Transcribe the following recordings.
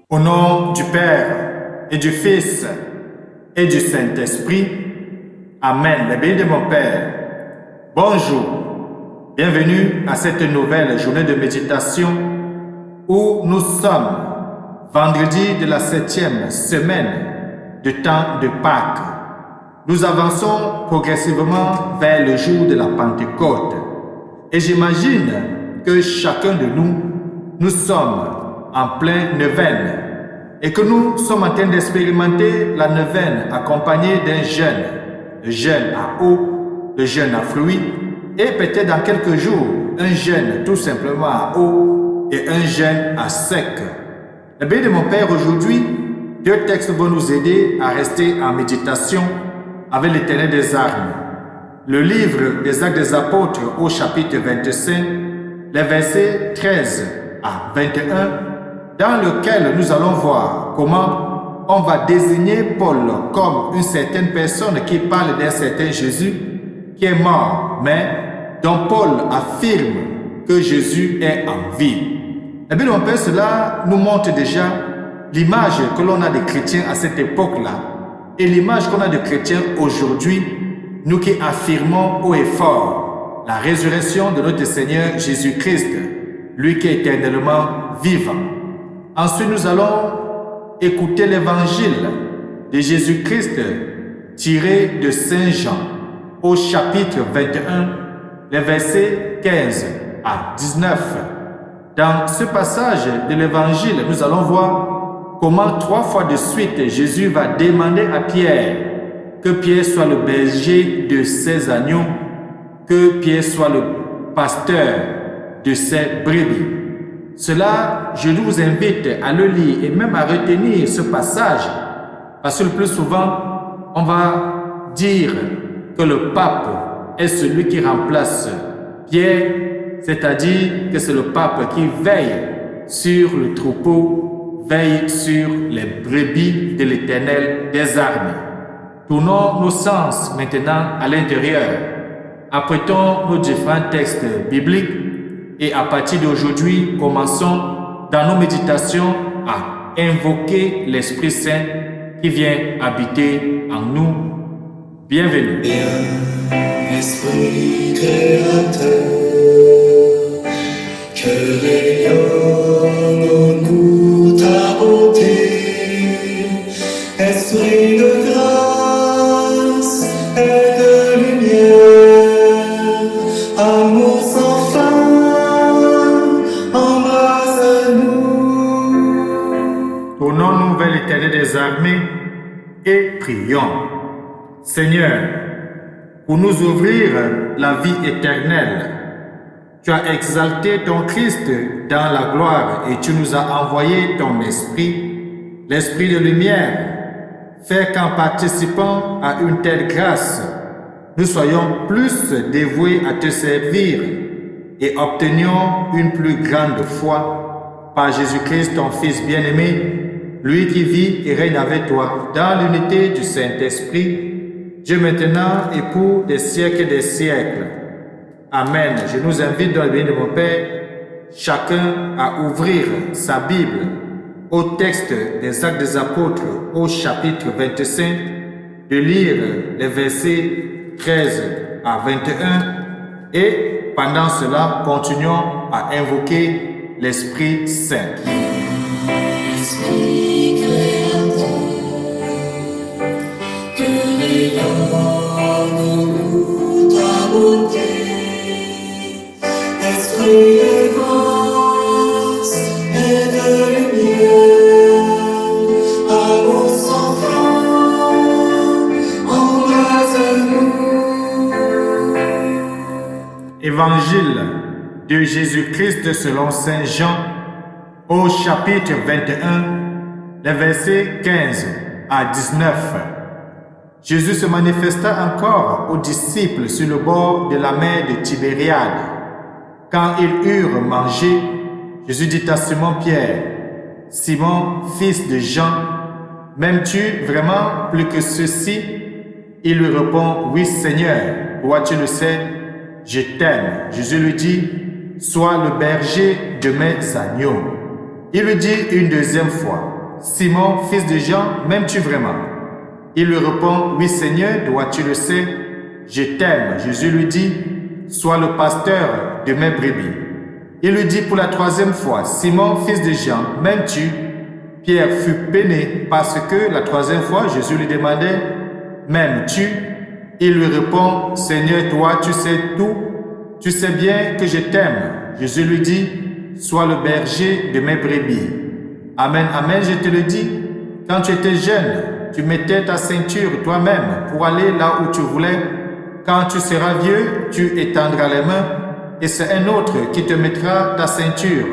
Au nom du Père et du Fils et du Saint-Esprit, Amen. Les bénis de mon Père. Bonjour, bienvenue à cette nouvelle journée de méditation où nous sommes vendredi de la 7e semaine du temps de Pâques. Nous avançons progressivement vers le jour de la Pentecôte et j'imagine que chacun de nous sommes en plein neuvaine et que nous sommes en train d'expérimenter la neuvaine accompagnée d'un jeûne, le jeûne à eau, le jeûne à fruits et peut-être dans quelques jours un jeûne tout simplement à eau et un jeûne à sec. Le béni de mon Père, aujourd'hui, deux textes vont nous aider à rester en méditation avec l'Éternel des armes. Le livre des Actes des Apôtres au chapitre 25, les versets 13 à 21, dans lequel nous allons voir comment on va désigner Paul comme une certaine personne qui parle d'un certain Jésus qui est mort, mais dont Paul affirme que Jésus est en vie. Eh bien, mon Père, cela nous montre déjà l'image que l'on a des chrétiens à cette époque-là et l'image qu'on a de chrétiens aujourd'hui, nous qui affirmons haut et fort la résurrection de notre Seigneur Jésus-Christ, lui qui est éternellement vivant. Ensuite, nous allons écouter l'évangile de Jésus-Christ tiré de Saint Jean au chapitre 21, les versets 15 à 19. Dans ce passage de l'évangile, nous allons voir comment 3 fois de suite Jésus va demander à Pierre que Pierre soit le berger de ses agneaux, que Pierre soit le pasteur de ses brebis. Cela, je vous invite à le lire et même à retenir ce passage parce que le plus souvent, on va dire que le pape est celui qui remplace Pierre, c'est-à-dire que c'est le pape qui veille sur le troupeau, veille sur les brebis de l'Éternel des armées. Tournons nos sens maintenant à l'intérieur. Apprêtons nos différents textes bibliques et à partir d'aujourd'hui, commençons dans nos méditations à invoquer l'Esprit Saint qui vient habiter en nous. Bienvenue. Esprit créateur, que rayonne en nous ta beauté, Esprit de grâce et de lumière, amour sans fin, embrasse-nous. Tournons-nous vers l'Éternel des armées et prions. Seigneur, pour nous ouvrir la vie éternelle, tu as exalté ton Christ dans la gloire et tu nous as envoyé ton esprit, l'esprit de lumière. Fais qu'en participant à une telle grâce, nous soyons plus dévoués à te servir et obtenions une plus grande foi par Jésus-Christ, ton Fils bien-aimé, lui qui vit et règne avec toi dans l'unité du Saint-Esprit, Dieu maintenant et pour des siècles et des siècles. Amen. Je nous invite dans le béni de mon Père, chacun à ouvrir sa Bible au texte des Actes des Apôtres au chapitre 25, de lire les versets 13 à 21 et pendant cela, continuons à invoquer l'Esprit Saint. Esprit créateur, que rayonne en nous ta beauté, Esprit de grâce et de lumière, amour sans fin, embrasse-nous. Évangile de Jésus-Christ selon Saint Jean au chapitre 21, les versets 15 à 19. Jésus se manifesta encore aux disciples sur le bord de la mer de Tibériade. Quand ils eurent mangé, Jésus dit à Simon-Pierre, Simon, fils de Jean, m'aimes-tu vraiment plus que ceci? Il lui répond, oui Seigneur, toi tu le sais, je t'aime. Jésus lui dit, sois le berger de mes agneaux. Il lui dit une deuxième fois, Simon, fils de Jean, m'aimes-tu vraiment? Il lui répond, oui Seigneur, toi tu le sais, je t'aime. Jésus lui dit, sois le pasteur de mes brebis. Il lui dit pour la troisième fois, Simon, fils de Jean, m'aimes-tu? Pierre fut peiné parce que la troisième fois, Jésus lui demandait, m'aimes-tu? Il lui répond, Seigneur, toi tu sais tout, tu sais bien que je t'aime. Jésus lui dit, sois le berger de mes brebis. Amen, amen, je te le dis, quand tu étais jeune, tu mettais ta ceinture toi-même pour aller là où tu voulais. Quand tu seras vieux, tu étendras les mains et c'est un autre qui te mettra ta ceinture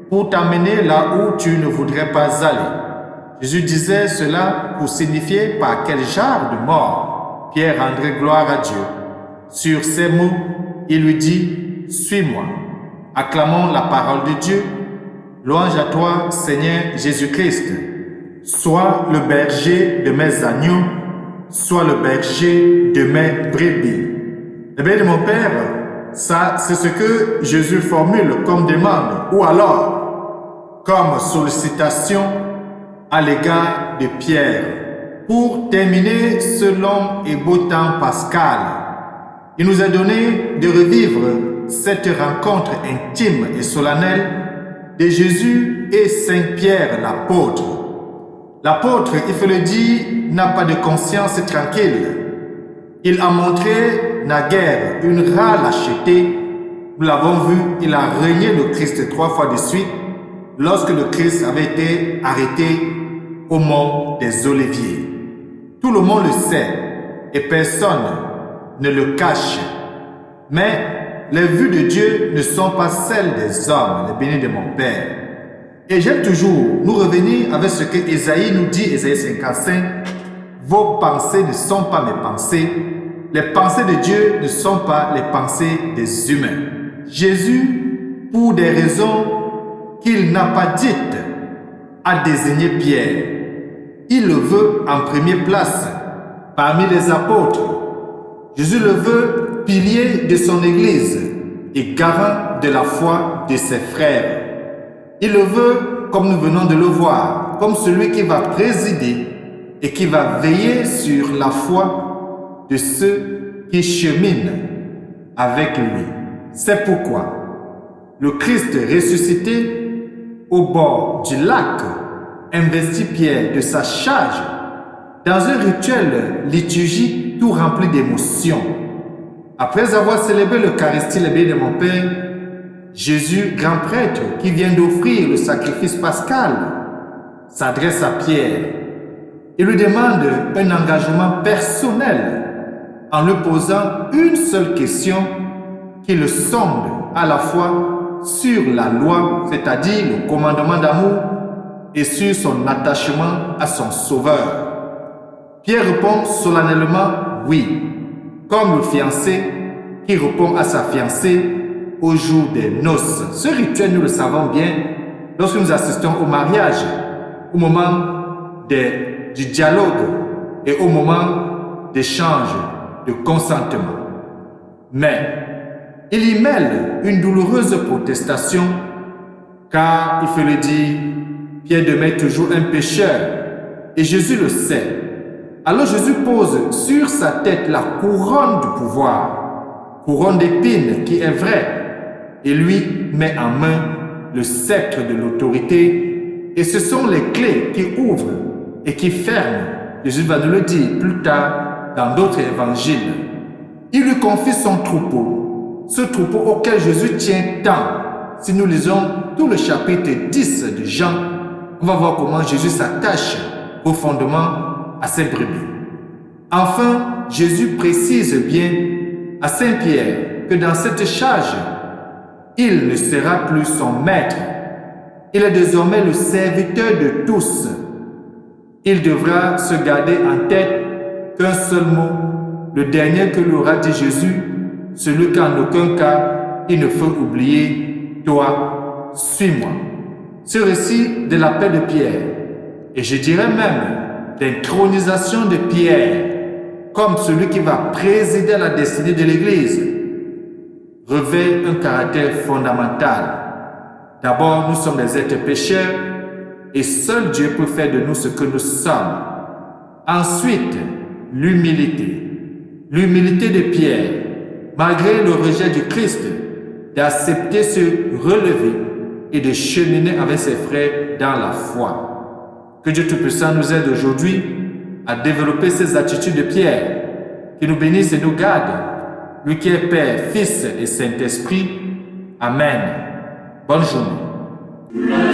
pour t'amener là où tu ne voudrais pas aller. Jésus disait cela pour signifier par quel genre de mort Pierre rendrait gloire à Dieu. Sur ces mots, il lui dit, suis-moi. Acclamons la parole de Dieu. Louange à toi, Seigneur Jésus-Christ. Sois le berger de mes agneaux, sois le berger de mes brebis. Eh bien, mon Père, ça, c'est ce que Jésus formule comme demande, ou alors comme sollicitation à l'égard de Pierre. Pour terminer ce long et beau temps pascal, il nous a donné de revivre cette rencontre intime et solennelle de Jésus et Saint Pierre l'apôtre. L'apôtre, il faut le dire, n'a pas de conscience tranquille. Il a montré naguère une rare lâcheté. Nous l'avons vu, il a renié le Christ 3 fois de suite lorsque le Christ avait été arrêté au mont des Oliviers. Tout le monde le sait et personne ne le cache. Mais les vues de Dieu ne sont pas celles des hommes, les bénis de mon Père. Et j'aime toujours nous revenir avec ce que Ésaïe nous dit, Ésaïe 55, vos pensées ne sont pas mes pensées, les pensées de Dieu ne sont pas les pensées des humains. Jésus, pour des raisons qu'il n'a pas dites, a désigné Pierre. Il le veut en première place parmi les apôtres. Jésus le veut pilier de son Église et garant de la foi de ses frères. Il le veut, comme nous venons de le voir, comme celui qui va présider et qui va veiller sur la foi de ceux qui cheminent avec lui. C'est pourquoi le Christ ressuscité au bord du lac investit Pierre de sa charge dans un rituel liturgique tout rempli d'émotions. Après avoir célébré l'Eucharistie, les bénis de mon Père, Jésus, grand prêtre qui vient d'offrir le sacrifice pascal, s'adresse à Pierre et lui demande un engagement personnel en lui posant une seule question qui le sonde à la fois sur la loi, c'est-à-dire le commandement d'amour, et sur son attachement à son Sauveur. Pierre répond solennellement oui, comme le fiancé qui répond à sa fiancée au jour des noces. Ce rituel, nous le savons bien, lorsque nous assistons au mariage, au moment du dialogue et au moment d'échange, de consentement. Mais il y mêle une douloureuse protestation, car, il faut le dire, Pierre demeure toujours un pécheur, et Jésus le sait. Alors Jésus pose sur sa tête la couronne du pouvoir, couronne d'épines qui est vraie, et lui met en main le sceptre de l'autorité, et ce sont les clés qui ouvrent et qui ferment. Jésus va nous le dire plus tard dans d'autres évangiles. Il lui confie son troupeau, ce troupeau auquel Jésus tient tant. Si nous lisons tout le chapitre 10 de Jean, on va voir comment Jésus s'attache profondément à ses brebis. Enfin, Jésus précise bien à Saint Pierre que dans cette charge, il ne sera plus son maître. Il est désormais le serviteur de tous. Il devra se garder en tête qu'un seul mot, le dernier que lui aura dit Jésus, celui qu'en aucun cas il ne faut oublier, toi, suis-moi. Ce récit de l'appel de Pierre, et je dirais même d'intronisation de Pierre, comme celui qui va présider à la destinée de l'Église, revêt un caractère fondamental. D'abord, nous sommes des êtres pécheurs et seul Dieu peut faire de nous ce que nous sommes. Ensuite, l'humilité. L'humilité de Pierre, malgré le rejet du Christ, d'accepter se relever et de cheminer avec ses frères dans la foi. Que Dieu Tout-Puissant nous aide aujourd'hui à développer ces attitudes de Pierre, qu'il nous bénisse et nous garde, lui qui est Père, Fils et Saint-Esprit. Amen. Bonne journée.